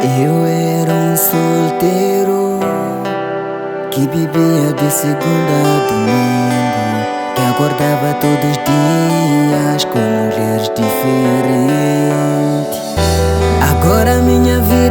Eu era um solteiro que vivia de segunda a domingo, que acordava todos os dias com mulheres diferentes. Agora minha vida